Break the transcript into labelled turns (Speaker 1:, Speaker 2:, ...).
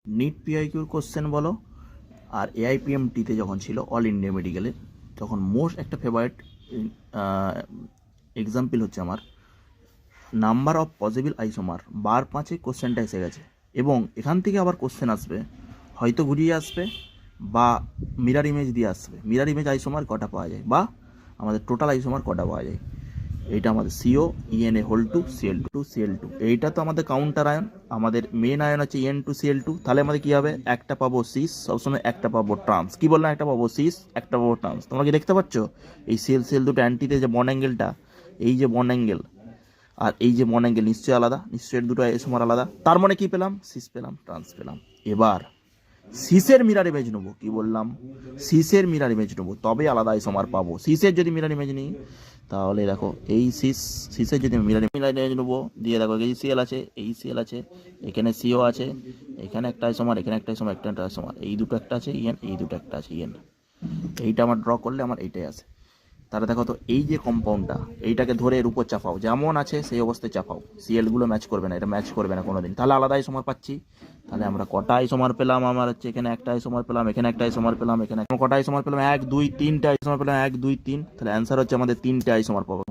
Speaker 1: NEET পিআইকিউর question বলো আর এআইপিএমটিতে যখন ছিল অল ইন্ডিয়া মেডিকেলে তখন মোস্ট একটা ফেভারিট এক্সাম্পল হচ্ছে আমার নাম্বার অফ পসিবল আইসোমার বার 5-এ কোশ্চেনটা এসে গেছে এবং এখান থেকে আবার কোশ্চেন আসবে, হয়তো ঘুরিয়ে আসবে বা মিরার ইমেজ দিয়ে আসবে। মিরার ইমেজ আইসোমার কটা পাওয়া যায় বা আমাদের টোটাল আইসোমার কটা পাওয়া যায়, এইটা আমাদের CO en whole two CL two. এইটা তো আমাদের কাউন্টার আয়ন, আমাদের মেন আয়ন হচ্ছে ইএন টু সিএল2। তাহলে আমাদের কী হবে, একটা পাবো সিস, সবসময় একটা পাবো ট্রান্স। কী বললাম, একটা পাবো সিস, একটা পাবো ট্রান্স। তোমরা কি দেখতে পাচ্ছ এই সিএল দুটো অ্যান্টিতে যে বন্ড অ্যাঙ্গেলটা, এই যে বন্ড অ্যাঙ্গেল আর এই যে বন্ড অ্যাঙ্গেল নিশ্চয়ই আলাদা, নিশ্চয়ই দুটো আইসোমার আলাদা। তার মানে কি পেলাম, সিস পেলাম, ট্রান্স পেলাম। এবার সিসের মিরার ইমেজ নেবো, কি বললাম, সিসের মিরার ইমেজ নেবো, তবে আলাদা আইসোমার পাবো। সিসের যদি মিরার ইমেজ নিই তাহলে দেখো এই সিসের যদি মিরার ইমেজ নেবো, দিয়ে দেখো এই সিএল আছে, এই সিএল আছে, এখানে সিও আছে, এখানে একটা আইসোমার, এখানে একটা আইসোমার, একটা আইসোমার, এই দুটো একটা আছে ইএন, এই দুটো একটা আছে ইএন। এইটা আমার ড্র করলে আমার এইটাই আছে। তাহলে দেখো তো এই যে কম্পাউন্ডটা, এইটাকে ধরে এর উপর চাপাও, যেমন আছে সেই অবস্থায় চাপাও, সিএলগুলো ম্যাচ করবে না, এটা ম্যাচ করবে না কোনোদিন। তাহলে আলাদা আইসোমার পাচ্ছি। তাহলে আমরা কটা আইসোমার পেলাম, আমার হচ্ছে এখানে একটা আইসোমার পেলাম, এখানে একটা আইসোমার পেলাম, এখানে কটা আইসোমার পেলাম, 1 2 3টে আইসোমার পেলাম, 1 2 3। তাহলে অ্যান্সার হচ্ছে আমাদের 3টে আইসোমার পাবো।